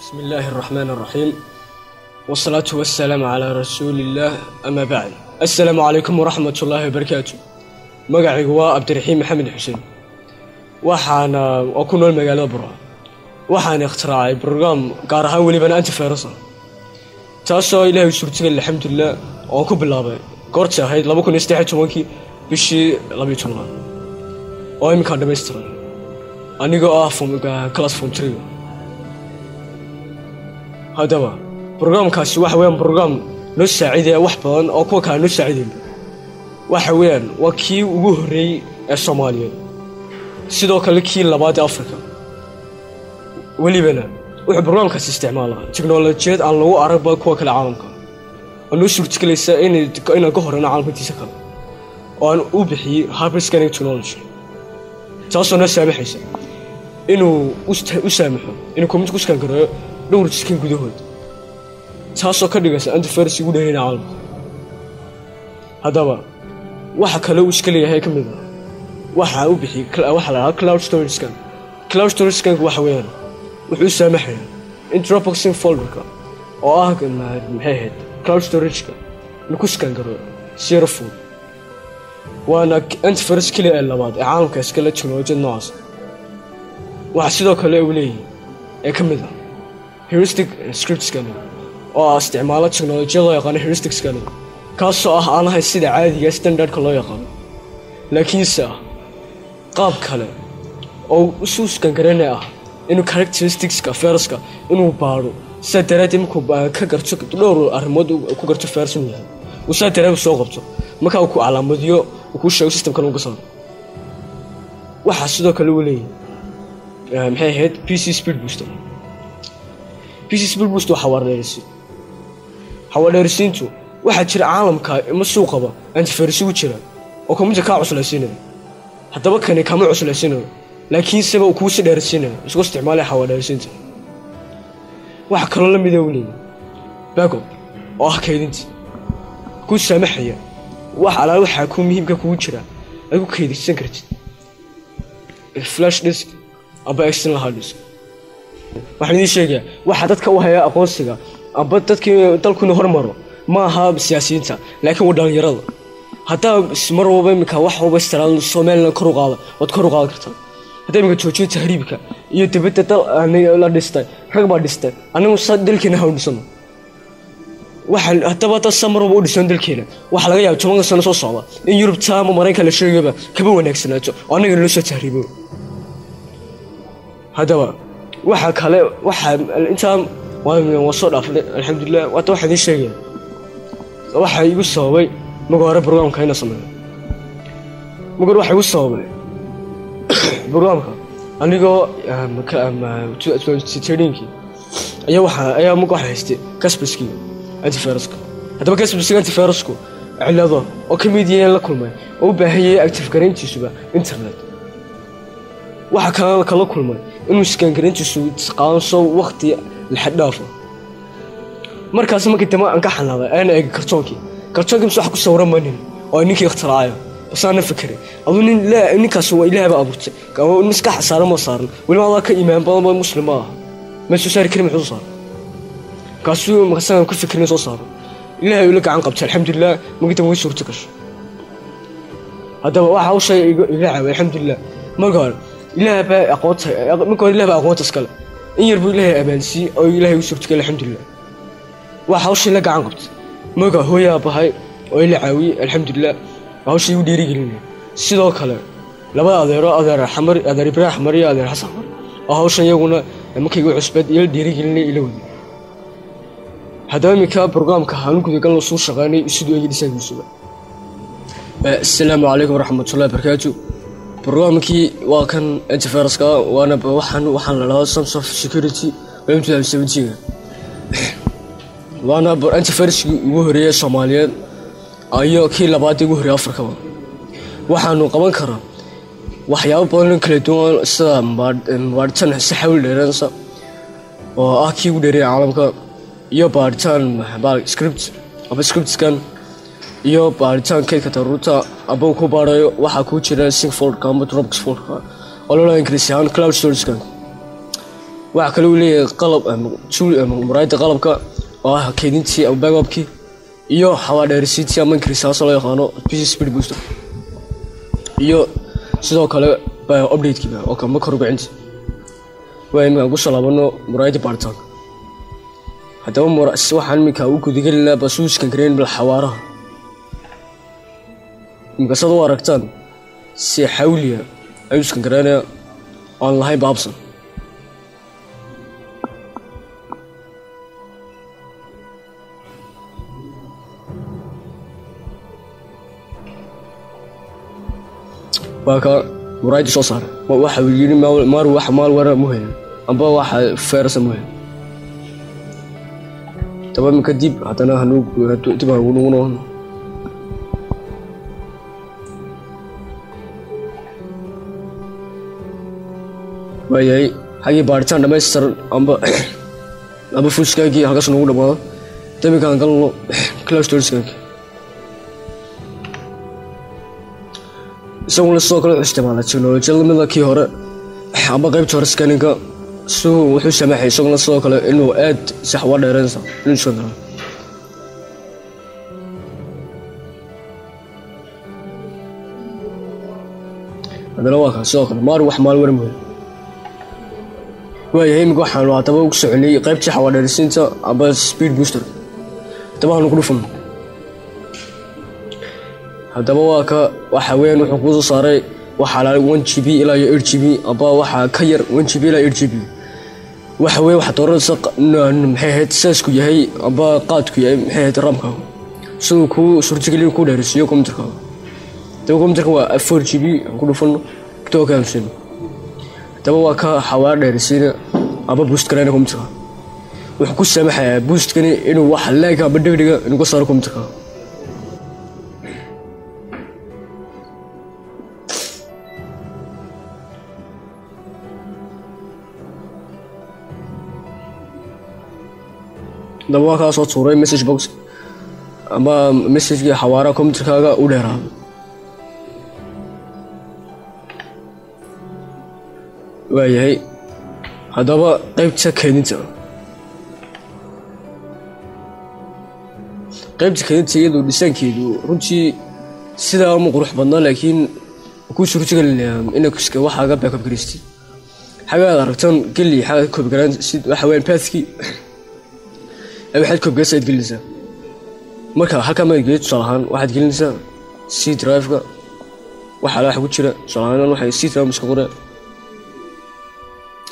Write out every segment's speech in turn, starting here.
بسم الله الرحمن الرحيم والصلاة والسلام على رسول الله أما بعد. السلام عليكم ورحمة الله وبركاته. مقعي هو عبد الرحيم محمد حسين وحانا أكون المقالة برا وحانا اختراعي برنامج قارها ولي بنا أنت فارسة تاسو إلهي سورتك الحمد لله وأكو بالله قرتها هاي لما كنا نستحيل توانكي بشي لما يتونا وأيم كان دمستر أنا جو فم كلاس فم تريو هذا هو برنامج كاس وحويان برنامج نساعد وحبان أو كوا كان نساعدين وحويان وكي وهري الصوماليين sidoo kale kii labaad Afrika walibana wuxuu barnaamijkaas isticmaalaa tiknoolajiyad aan lagu arag ba kuwa kale caalamka oo suurtagelinaysa in ka horena caalamkiisa kale oo aan u bixiyay hyper scanning technology taasoo saamaxaysa inuu u saamaxo inuu kombiyuutar ku scan karo dhowr skin gudahood taasoo ka dhigaysa antivirus ugu dheereeyay caalamka hadaba waxa kale uu iska leeyahay kamid ah waxa uu bixiyay waxa la cloud storage scan waxa weeyaan wuxuu saamaxayaa in Dropboxing folder-ka oo ah maxay cloud storage-ka lagu scan karo zero full waana antivirus kaliya ee labaad ee caalamka iska la teknoolajiyad noocaas waxa sidoo kale uu leeyahay kamid ah heuristic script scanning oo isticmaala teknoolajiyada loo yaqaan heuristic scanning kaasoo ah aan ahayn sida caadiga standard-ka loo yaqaan laakiinse qaab kale oo usuuskan garanay ah inuu characteristics-ka viruska inuu baaro sida daraadii markuu ka garto dhowr arrimood ku garto virus inuu yahay uu sida daraadii soo qabto marka uu ku calaamadiyo uu ku sheego system-kan uu gasano waxa sidoo kale uu leeyahay maxay ahayd PC speed booster xawaadheerisiintu waxaa jira caalamka ima suuqaba antivirus ugu jira oo kombiyuutar ka cuslaysiinaya haddaba kani kama cuslaysiinayo laakiin saba uu kugu sii dheeraysiinayo isagoo isticmaalaya xawaadheerisiinta waxa kaloo la mida u leeyahay backup oo ah kaydinta ku saamaxaya wax alaal waxaa ku muhiimka kugu jira ay ku kaydinsan kartid flash disk aba external hard disk waxaan idin sheegayaa waxa dadka u haya aqoonsiga aba dadkii dalkuna hormaro ma aha siyaasiyiinta laakiin waa dhalinyarada hatta mar walba imika wax walba isticmaal Soomaaliland kor u qaada kartaa hatta imika joojinta tahriibka iyo dibadda dal la dhistay rag baa dhistay anigu dalkeena ha u dhisano waxa hatta samar walba u dhisan dalkeena waxa laga yaabaa 10 sano soo socda in Yurub taamo Mareykanka la sheegayba kaba wanaagsanaato oo anaga loo soo tahriibo hadaba waxa kale waxa inta waa soo dhaafay alxamdulillah waxa idin sheegay waxa igu sababay magara barnaamijka ina sameeyo magara waxa igu sababay barnaamijka anigoo ayaa mugo haystay Kaspersky antivirus-ka hadaba Kaspersky antivirus-ku cilado oo kamid yahay la kulmay oo u baahan yahay active gareyntiisuba internet waxa kala kulmay inuu scan gareyntiisu qaanso waqti la xadhaafo markaas markii dama aan ka xanaabay aan eeg kartoonkii waxa ku sawiran manin oo ninkii ikhtiraacay bas aan fikray aduu ninkaas waa ilaahay baa abuurtay oo miska xasaaran ma saaran wali ma ka iimaan badan muslim ah ma soo saari karin muxuu saar kaasuu markaan ku fikrin soo saaro ilaahay uu la gacan qabtay alxamdulillah magita way suurto gashay hadaba waxa uu shay iga caaway alxamdulillah markaan ilaahay baa aqoonta iskale in yar buu ilaahay amaansi oo ilaahay uu suurto galay alxamdulillah waxa uu shay la gacan qabtay maga hooya bahay oo ila caawi alxamdulillah hawshii u dhiirigelinay sidoo kale laba adeer xamar Ibrahim xamar iyo adeer Xasan oo hawshan iyaguna markay ugu cusbad iyo dhiirigelinay ila wadi hadaba mika barnaamijka halku gal soo shaqaynay sidoo ay dhisaayeen assalaamu alaykum warahmatullahi wabarakatuh barnaamijkii waa kan antivirus-ka waana waxaan la lahaa Samsung security 2017 waana antivirus ugu horeeyay Soomaaliyeed ayo kii labaad ugu horeeyay Afrika waxaanu qaban karaa waxyaabo badan kala duwan sida baaritaan saxawl dheeraansa oo ah kii ugu dheereeyay caalamka iyo baaritaan script-kan iyo baaritaan kaydka taruurta aba ku baarayo waxa ku jira sync folder ama Dropbox folder oo loo ingiriisi ahaan cloud storage-kan waxa kale uu leeyahay qalab muraayada qalabka oo ah keydintii ama backupkii iyo xawaadheerisiintii ama increase loo yaqaano speed booster iyo sidoo kale update-kii oo kama kor ugacinta waa imika ku salaabano muraayada baaritaanka haddaba waxaan imika u gudagelinaa basuuskan kareen bil xawaaraha imika sad u aragtaan si xawliya ayuu iskan kareynaya aan lahayn baabsan baka muraayada soo saaray waxa uu yiri maal wara muhiim amba waxa feersa muhiim tabam kadib hadana hanu dib ugu noqono waayay hagi baaritaan dhameystir amba fuskagi halkaas nagu dhamaado tabikan galno cloud storage isagoo la soo kala isticmaala technology lamida kii hore amba qaybta hore scanning-ka wuxuu sameeyay isagoo la soo kale inuu aad sax wa dheeraysa inuu soo daro hadana waa soo kale wax maal war muhiim waayahay imika waxaan waataba ugu soconay qaybtii xawaadheerisiinta amba speed booster tabahan ku dhufan hadaba waxa weyn wuxuu ku soo saaray waxa la 1GB ilaa 8GB aba waxa ka yar 1GB ilaa 8GB waxa weey waxa dooraysa maxay ahayd saasku yahay aba qaadku yahay maxay ahayd ramka sidoo ku suurtagelin ku dheerisiyo kombiyuutarka tawo kombiyuutarka waa 4GB ku dhufan to kaamsin tawo waa ka xawaar dheerisiina aba boost karayna kombiyuutarka wuxuu ku saamaxayaa boostkani inuu wax leeg aba degdega inuu ka saaro kombiyuutarka daba ka soo tuuray message box ama message-ga xawaara kombiyuutarkaaga u dheeraado waayahay hadaba qaybta keydinta iyadoo dhisaankeedu runtii sidaa uma qurux badnaa laakiin ku suurtagelinaya inay waxaaga backup garaystay xagaad aragtaan geli xaga copy garan waxa weyn pathkii waxaad copy garaysaa gelinaysaa marka halka ma geeyay tusaalahaan waxaad gelinaysaa C drive-ka waxa la ku jira tusaalahaan waxay C drive iska qoreen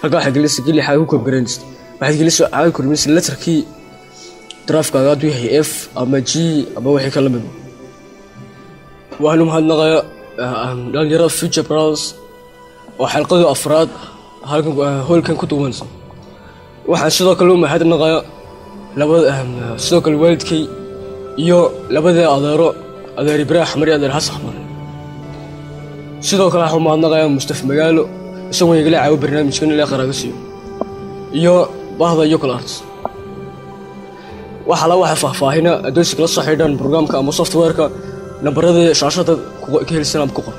halka waxa gelinaysaa geli xaga copy garanaysaa waxaad gelinaysaa xaga kurmis letterkii drive-ka aad u yahay F ama G ama wixii kala mid waxaanu mahadnaqayaa dhalinyarada future browse oo xalqada afraad halkan ku duwanaysa waxaan sidoo kale u mahadnaqayaa labada sidoo kale waalidkay iyo labada adeer Ibrahim Mari adeer Xasan sidoo kale waxaan mahadnaqayaa Mustafa Magaalo isagoo igala caawiyo barnaamijkan ilaa qaragasiyo iyo bahda iyo kala arts waxa faahfaahina adoonsi kala soo xidhan programka ama software-ka nambarada shaashada ku helsan ku qor